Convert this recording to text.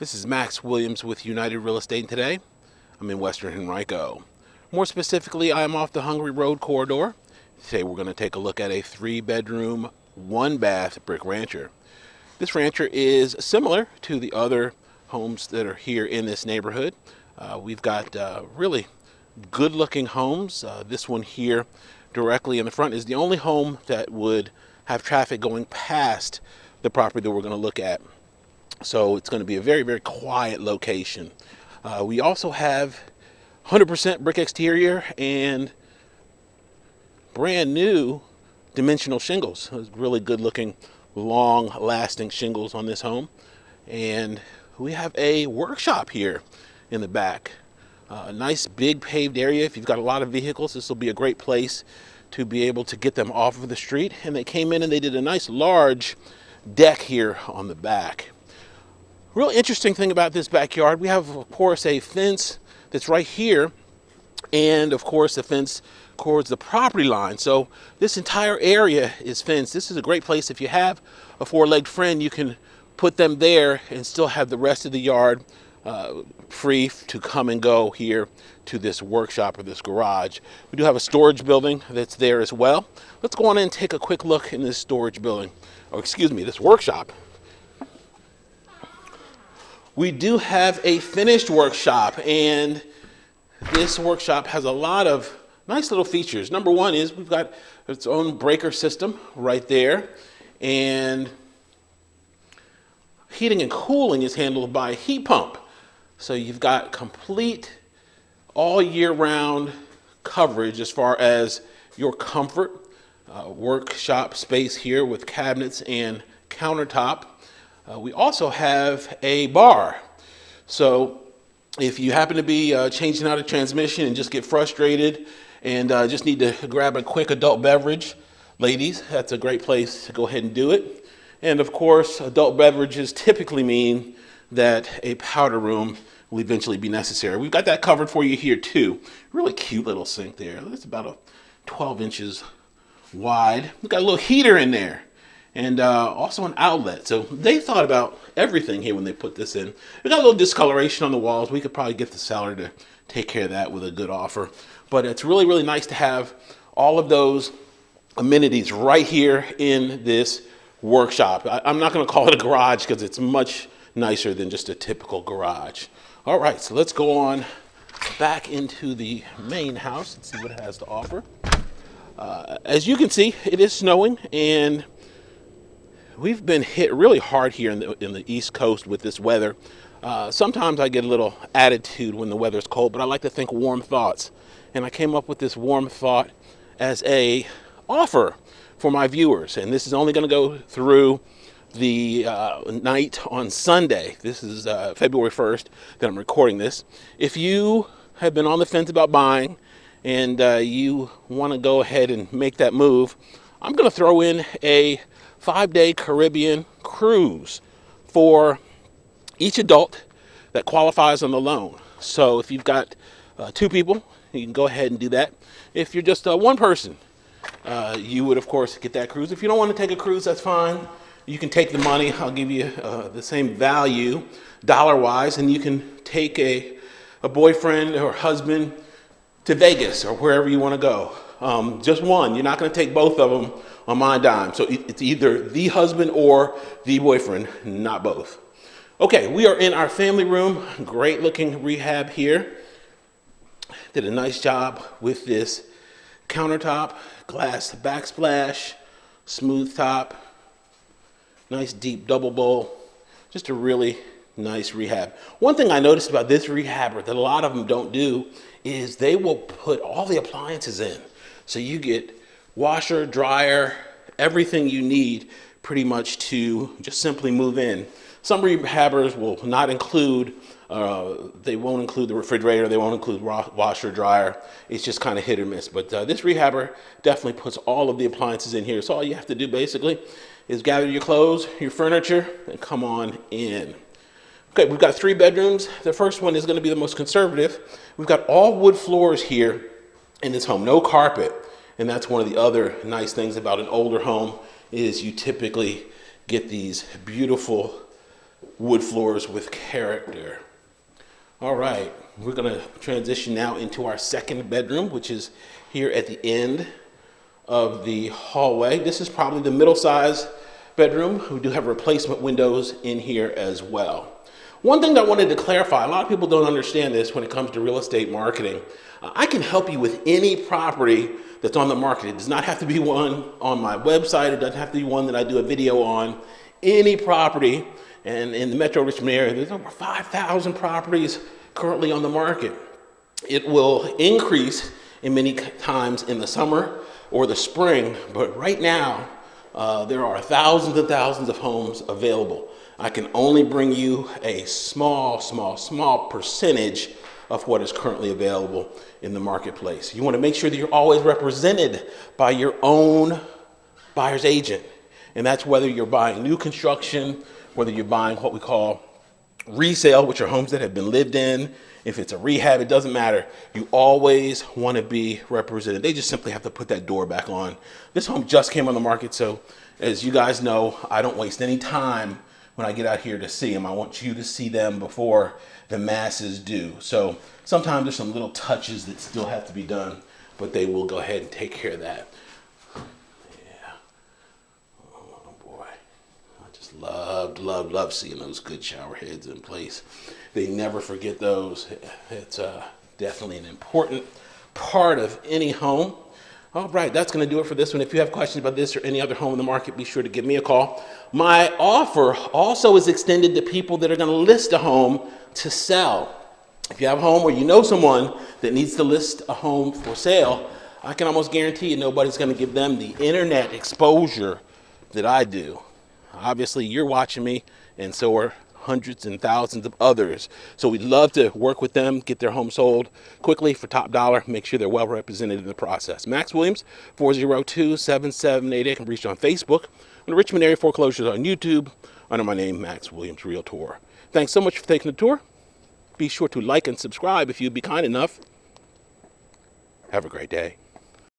This is Max Williams with United Real Estate, and today I'm in Western Henrico. More specifically, I am off the Hungary Road corridor. Today we're going to take a look at a 3-bedroom, 1-bath brick rancher. This rancher is similar to the other homes that are here in this neighborhood. We've got really good looking homes. This one here directly in the front is the only home that would have traffic going past the property that we're going to look at. So it's going to be a very, very quiet location. We also have 100% brick exterior and brand new dimensional shingles. Really good looking, long lasting shingles on this home. And we have a workshop here in the back. A nice big paved area. If you've got a lot of vehicles, this will be a great place to be able to get them off of the street. And they came in and they did a nice large deck here on the back. Real interesting thing about this backyard, we have, of course, a fence that's right here, and of course the fence towards the property line. So this entire area is fenced. This is a great place if you have a 4-legged friend. You can put them there and still have the rest of the yard free to come and go here to this workshop or this garage. We do have a storage building that's there as well. Let's go on in and take a quick look in this storage building, or excuse me, this workshop. We do have a finished workshop, and this workshop has a lot of nice little features. Number one is we've got its own breaker system right there, and heating and cooling is handled by a heat pump. So you've got complete all year round coverage as far as your comfort. Workshop space here with cabinets and countertop. We also have a bar. So if you happen to be changing out a transmission and just get frustrated and just need to grab a quick adult beverage, ladies, that's a great place to go ahead and do it. And of course, adult beverages typically mean that a powder room will eventually be necessary. We've got that covered for you here too. Really cute little sink there. It's about 12 inches wide. We've got a little heater in there. And also an outlet. So they thought about everything here when they put this in. We got a little discoloration on the walls. We could probably get the seller to take care of that with a good offer. But it's really, really nice to have all of those amenities right here in this workshop. I'm not going to call it a garage because it's much nicer than just a typical garage. All right, so let's go on back into the main house and see what it has to offer. As you can see, it is snowing, and we've been hit really hard here in the East Coast with this weather. Sometimes I get a little attitude when the weather's cold, but I like to think warm thoughts. And I came up with this warm thought as a offer for my viewers. And this is only going to go through the night on Sunday. This is February 1st that I'm recording this. If you have been on the fence about buying and you want to go ahead and make that move, I'm going to throw in a 5-day Caribbean cruise for each adult that qualifies on the loan. So if you've got 2 people, you can go ahead and do that. If you're just one person, you would of course get that cruise. If you don't want to take a cruise, that's fine. You can take the money. I'll give you the same value dollar-wise, and you can take a boyfriend or husband to Vegas or wherever you want to go. Just one. You're not going to take both of them on my dime. So it's either the husband or the boyfriend, not both. Okay, we are in our family room. Great looking rehab here. Did a nice job with this countertop, glass backsplash, smooth top, nice deep double bowl. Just a really nice rehab. One thing I noticed about this rehabber that a lot of them don't do is they will put all the appliances in. So you get washer, dryer, everything you need pretty much to just simply move in. Some rehabbers will not include, they won't include the refrigerator, they won't include washer, dryer. It's just kind of hit or miss. But this rehabber definitely puts all of the appliances in here. So all you have to do basically is gather your clothes, your furniture, and come on in. Okay, we've got 3 bedrooms. The first one is going to be the most conservative. We've got all wood floors here in this home, no carpet. And that's one of the other nice things about an older home is you typically get these beautiful wood floors with character. All right, we're gonna transition now into our second bedroom, which is here at the end of the hallway. This is probably the middle-sized bedroom. We do have replacement windows in here as well. One thing that I wanted to clarify, a lot of people don't understand this when it comes to real estate marketing. I can help you with any property that's on the market. It does not have to be one on my website. It doesn't have to be one that I do a video on. Any property, and in the Metro Richmond area, there's over 5,000 properties currently on the market. It will increase in many times in the summer or the spring, but right now, there are thousands and thousands of homes available. I can only bring you a small percentage of what is currently available in the marketplace. You want to make sure that you're always represented by your own buyer's agent. And that's whether you're buying new construction, whether you're buying what we call resale, which are homes that have been lived in. If it's a rehab, it doesn't matter. You always want to be represented. They just simply have to put that door back on. This home just came on the market, so as you guys know, I don't waste any time when I get out here to see them. I want you to see them before the masses do. So sometimes there's some little touches that still have to be done, but they will go ahead and take care of that. Yeah. Oh boy. I just love seeing those good shower heads in place. They never forget those. It's definitely an important part of any home. All right, that's going to do it for this one. If you have questions about this or any other home in the market, be sure to give me a call. My offer also is extended to people that are going to list a home to sell. If you have a home or you know someone that needs to list a home for sale, I can almost guarantee you nobody's going to give them the internet exposure that I do. Obviously, you're watching me, and so are hundreds and thousands of others. So we'd love to work with them, get their home sold quickly for top dollar, make sure they're well represented in the process. Max Williams, 402-7788. Can reach on Facebook, on the Richmond Area Foreclosures on YouTube, under my name, Max Williams Realtor. Thanks so much for taking the tour. Be sure to like and subscribe if you'd be kind enough. Have a great day.